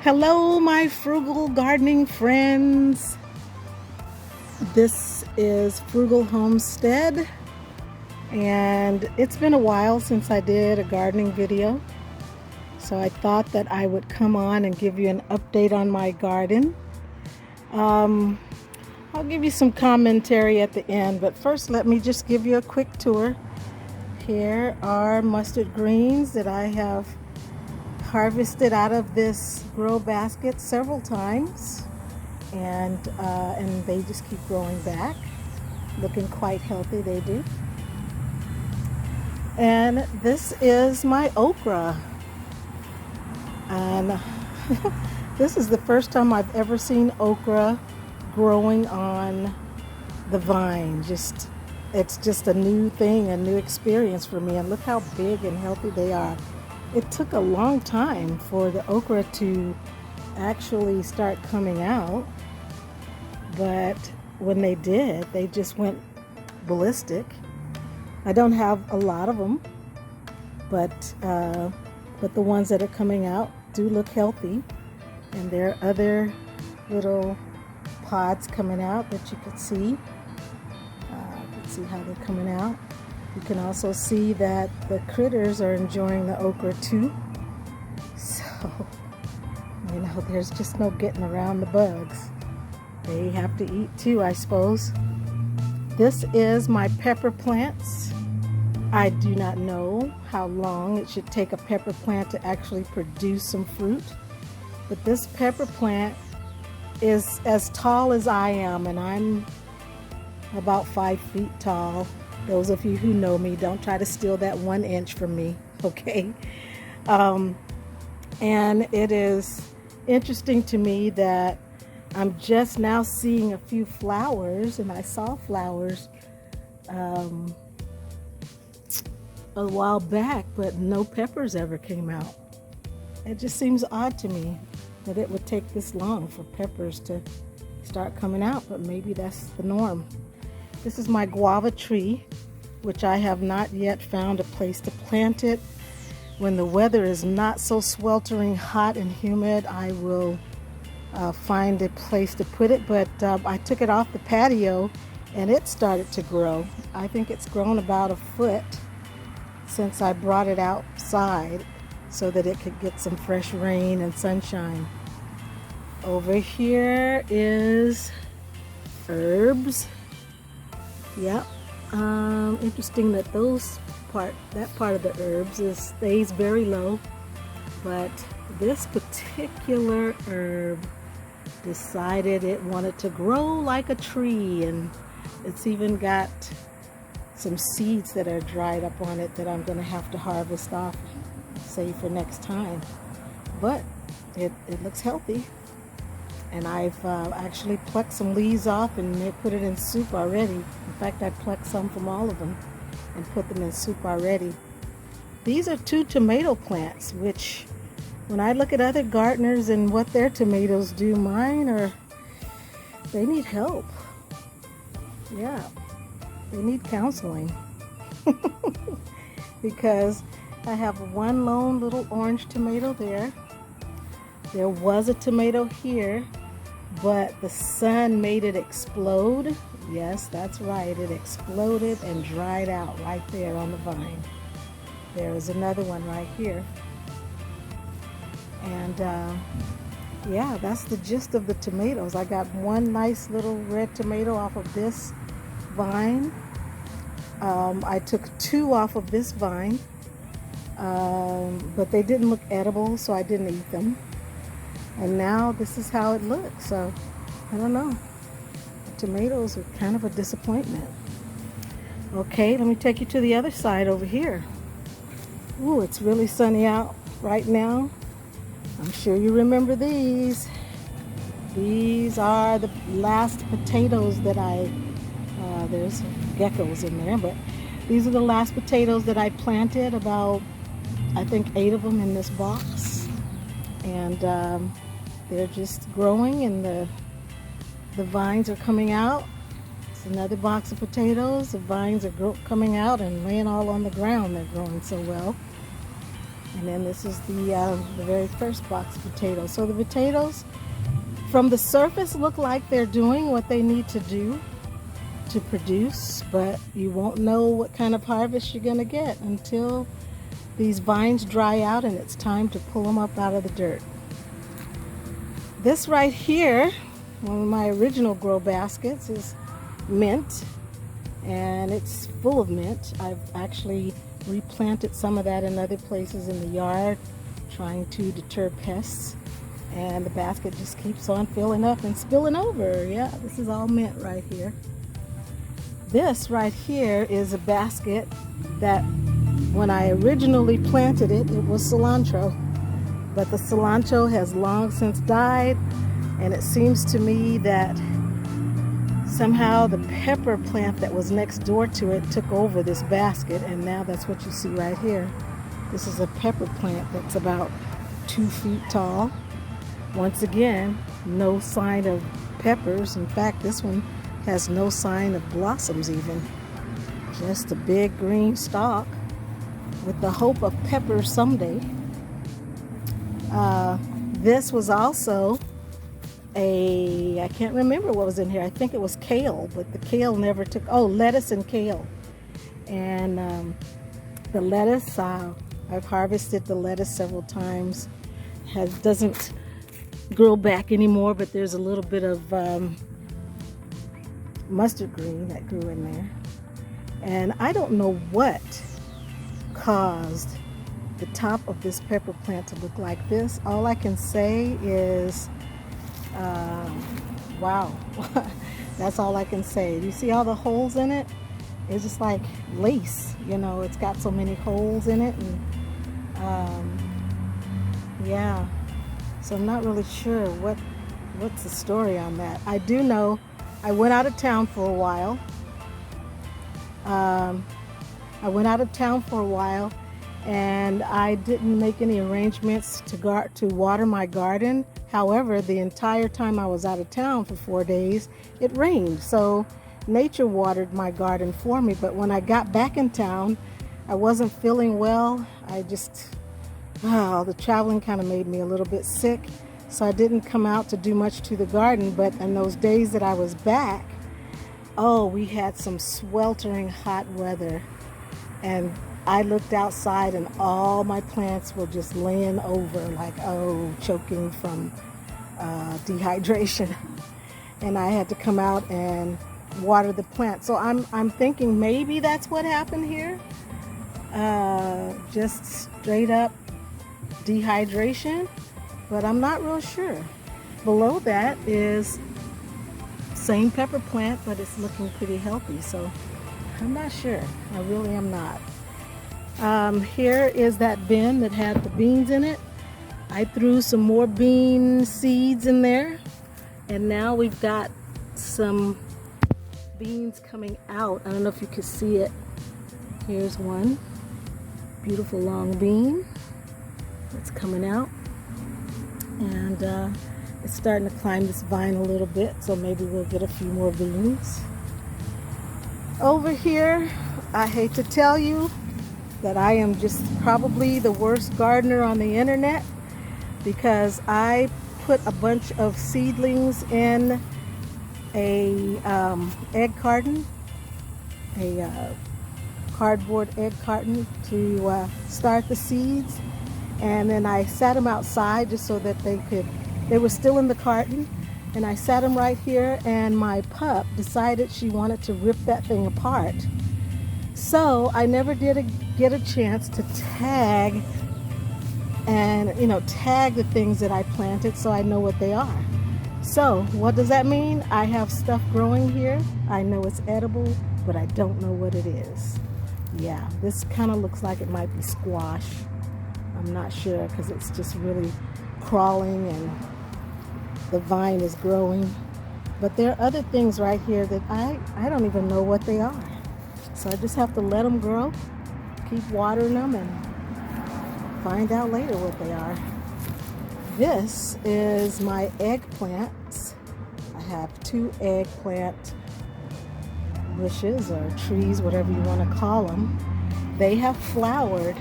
Hello, my frugal gardening friends. This is Frugal Homestead, and it's been a while since I did a gardening video. So I thought that I would come on and give you an update on my garden. Um, I'll give you some commentary at the end, but first let me just give you a quick tour. Here are mustard greens that I have harvested out of this grow basket several times, and they just keep growing back, looking quite healthy. They do. And this is my okra, and this is the first time I've ever seen okra growing on the vine. It's just a new thing, a new experience for me, and look how big and healthy they are. It took a long time for the okra to actually start coming out, but when they did, they just went ballistic. I don't have a lot of them, but the ones that are coming out do look healthy, and there are other little pods coming out that you can see. You can see how they're coming out. You can also see that the critters are enjoying the okra too. So, there's just no getting around the bugs. They have to eat too, I suppose. This is my pepper plants. I do not know how long it should take a pepper plant to actually produce some fruit, but this pepper plant is as tall as I am, and I'm about 5 feet tall. Those of you who know me, don't try to steal that 1 inch from me, okay? And it is interesting to me that I'm just now seeing a few flowers, and I saw flowers a while back, but no peppers ever came out. It just seems odd to me that it would take this long for peppers to start coming out, but maybe that's the norm. This is my guava tree, which I have not yet found a place to plant it. When the weather is not so sweltering hot and humid, I will find a place to put it, but I took it off the patio and it started to grow. I think it's grown about a foot since I brought it outside so that it could get some fresh rain and sunshine. Over here is herbs. Yep. Interesting that that part of the herbs stays very low, but this particular herb decided it wanted to grow like a tree, and it's even got some seeds that are dried up on it that I'm going to have to harvest off, save for next time. But it looks healthy, and I've actually plucked some leaves off and put it in soup already. In fact, I plucked some from all of them and put them in soup already. These are 2 tomato plants, which when I look at other gardeners and what their tomatoes do, they need help. Yeah, they need counseling. Because I have one lone little orange tomato there. There was a tomato here, but the sun made it explode. Yes, that's right, it exploded and dried out right there on the vine. There is another one right here. And yeah, that's the gist of the tomatoes. I got one nice little red tomato off of this vine. I took 2 off of this vine, but they didn't look edible, so I didn't eat them. And now this is how it looks. So I don't know. The tomatoes are kind of a disappointment. Okay, let me take you to the other side over here. Ooh, it's really sunny out right now. I'm sure you remember these. These are the last potatoes that there's geckos in there, but these are the last potatoes that I planted, about, I think, 8 of them in this box. And they're just growing, and the vines are coming out. It's another box of potatoes. The vines are coming out and laying all on the ground. They're growing so well. And then this is the very first box of potatoes. So the potatoes from the surface look like they're doing what they need to do to produce, but you won't know what kind of harvest you're going to get until these vines dry out and it's time to pull them up out of the dirt. This right here, one of my original grow baskets, is mint, and it's full of mint. I've actually replanted some of that in other places in the yard, trying to deter pests, and the basket just keeps on filling up and spilling over. Yeah, this is all mint right here. This right here is a basket that when I originally planted it, it was cilantro. But the cilantro has long since died, and it seems to me that somehow the pepper plant that was next door to it took over this basket, and now that's what you see right here. This is a pepper plant that's about 2 feet tall. Once again, no sign of peppers. In fact, this one has no sign of blossoms even. Just a big green stalk with the hope of peppers someday. This was also I can't remember what was in here. I think it was kale, but the kale never took, lettuce and kale. And the lettuce, I've harvested the lettuce several times. Doesn't grow back anymore, but there's a little bit of mustard green that grew in there. And I don't know what caused the top of this pepper plant to look like this. All I can say is, wow. That's all I can say. You see all the holes in it? It's just like lace, you know, it's got so many holes in it. And yeah, so I'm not really sure what's the story on that. I do know I went out of town for a while. And I didn't make any arrangements to water my garden. However, the entire time I was out of town for 4 days, it rained. So nature watered my garden for me. But when I got back in town, I wasn't feeling well. The traveling kind of made me a little bit sick. So I didn't come out to do much to the garden. But in those days that I was back, we had some sweltering hot weather. And I looked outside and all my plants were just laying over, like, choking from dehydration. And I had to come out and water the plant. So I'm thinking maybe that's what happened here. Just straight up dehydration, but I'm not real sure. Below that is same pepper plant, but it's looking pretty healthy. So I'm not sure. I really am not. Here is that bin that had the beans in it. I threw some more bean seeds in there, and now we've got some beans coming out. I don't know if you can see it. Here's one beautiful long bean that's coming out, and it's starting to climb this vine a little bit, so maybe we'll get a few more beans. Over here, I hate to tell you that I am just probably the worst gardener on the internet, because I put a bunch of seedlings in a egg carton, a cardboard egg carton to start the seeds, and then I sat them outside just so that they were still in the carton, and I sat them right here, and my pup decided she wanted to rip that thing apart. So I never did get a chance to tag the things that I planted so I know what they are. So what does that mean? I have stuff growing here. I know it's edible, but I don't know what it is. Yeah, this kind of looks like it might be squash. I'm not sure because it's just really crawling and the vine is growing. But there are other things right here that I don't even know what they are. So I just have to let them grow, keep watering them, and find out later what they are. This is my eggplants. I have 2 eggplant bushes or trees, whatever you want to call them. They have flowered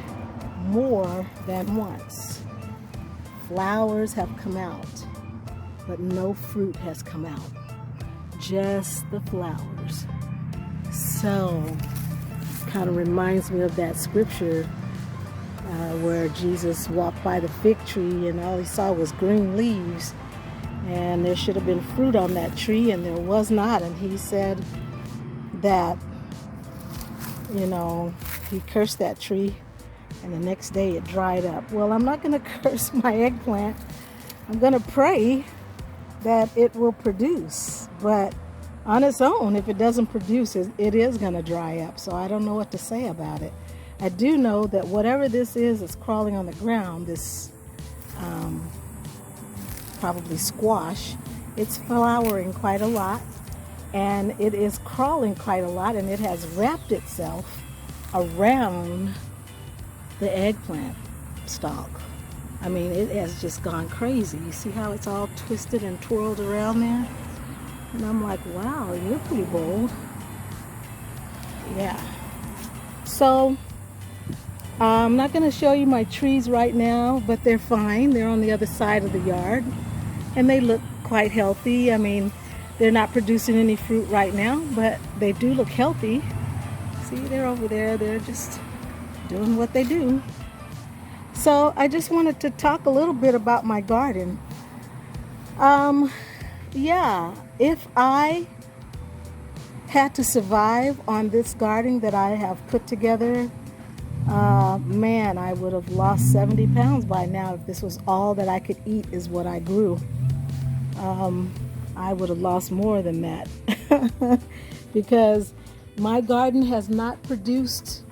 more than once. Flowers have come out, but no fruit has come out. Just the flowers. So, kind of reminds me of that scripture where Jesus walked by the fig tree and all he saw was green leaves. And there should have been fruit on that tree, and there was not. And he said that, he cursed that tree, and the next day it dried up. Well, I'm not going to curse my eggplant. I'm going to pray that it will produce. But on its own, if it doesn't produce, it is going to dry up. So I don't know what to say about it. I do know that whatever this is that's crawling on the ground, this probably squash, it's flowering quite a lot, and it is crawling quite a lot, and it has wrapped itself around the eggplant stalk. I mean, it has just gone crazy. You see how it's all twisted and twirled around there? And I'm like, wow, you're pretty bold. Yeah. So, I'm not going to show you my trees right now, but they're fine. They're on the other side of the yard, and they look quite healthy. I mean, they're not producing any fruit right now, but they do look healthy. See, they're over there. They're just doing what they do. So I just wanted to talk a little bit about my garden. Yeah, if I had to survive on this garden that I have put together, man, I would have lost 70 pounds by now. If this was all that I could eat is what I grew. I would have lost more than that because my garden has not produced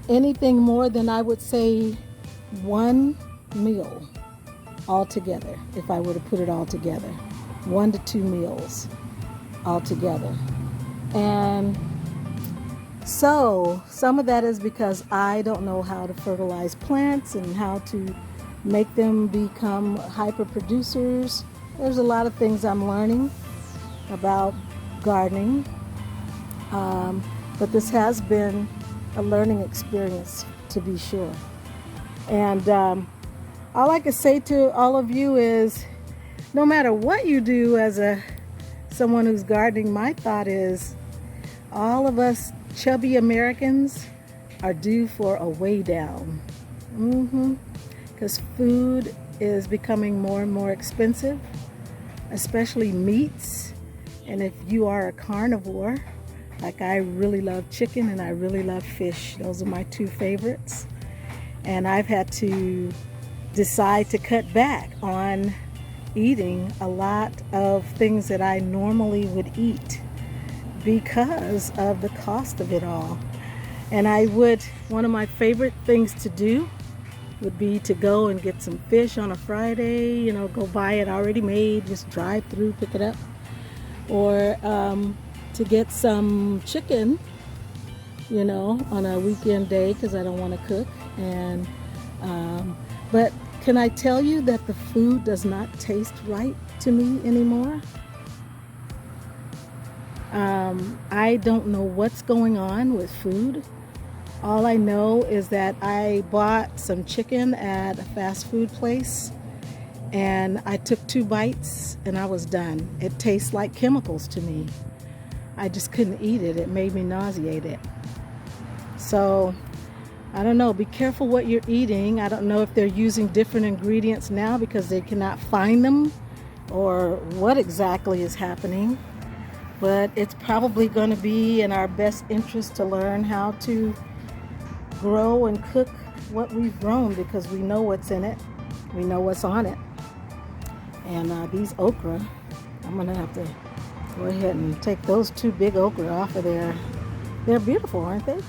anything more than, I would say, one meal altogether. If I were to put it all together, 1 to 2 meals altogether. And so some of that is because I don't know how to fertilize plants and how to make them become hyper producers. There's a lot of things I'm learning about gardening, but this has been a learning experience, to be sure. And all I can say to all of you is, no matter what you do as someone who's gardening, my thought is all of us chubby Americans are due for a way down. Because food is becoming more and more expensive, especially meats. And if you are a carnivore, like I really love chicken and I really love fish. Those are my 2 favorites. And I've had to decide to cut back on eating a lot of things that I normally would eat because of the cost of it all. And one of my favorite things to do would be to go and get some fish on a Friday, go buy it already made, just drive through, pick it up. Or to get some chicken, on a weekend day because I don't want to cook. And but can I tell you that the food does not taste right to me anymore? I don't know what's going on with food. All I know is that I bought some chicken at a fast food place, and I took 2 bites and I was done. It tastes like chemicals to me. I just couldn't eat it. It made me nauseated. So I don't know. Be careful what you're eating. I don't know if they're using different ingredients now because they cannot find them or what exactly is happening. But it's probably going to be in our best interest to learn how to grow and cook what we've grown, because we know what's in it. We know what's on it. And these okra, I'm going to have to go ahead and take those 2 big okra off of there. They're beautiful, aren't they?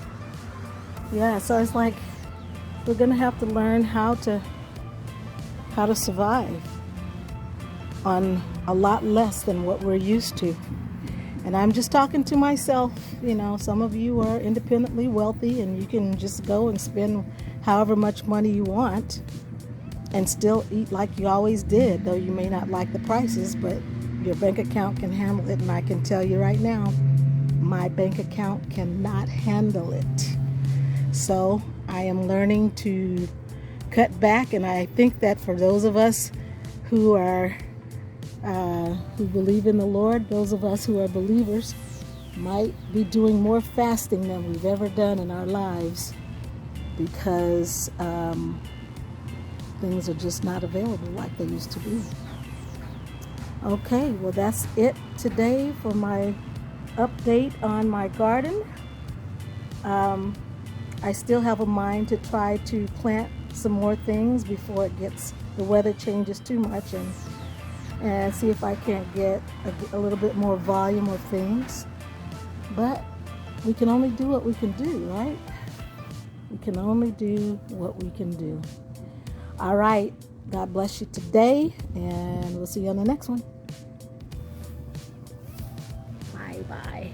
Yeah, so it's like we're going to have to learn how to survive on a lot less than what we're used to. And I'm just talking to myself. Some of you are independently wealthy and you can just go and spend however much money you want and still eat like you always did, though you may not like the prices, but your bank account can handle it. And I can tell you right now, my bank account cannot handle it. So I am learning to cut back, and I think that for those of us who are who believe in the Lord, those of us who are believers, might be doing more fasting than we've ever done in our lives because things are just not available like they used to be. Okay, well, that's it today for my update on my garden. I still have a mind to try to plant some more things before the weather changes too much, and see if I can't get a little bit more volume of things. But we can only do what we can do, right? We can only do what we can do. All right. God bless you today, and we'll see you on the next one. Bye-bye.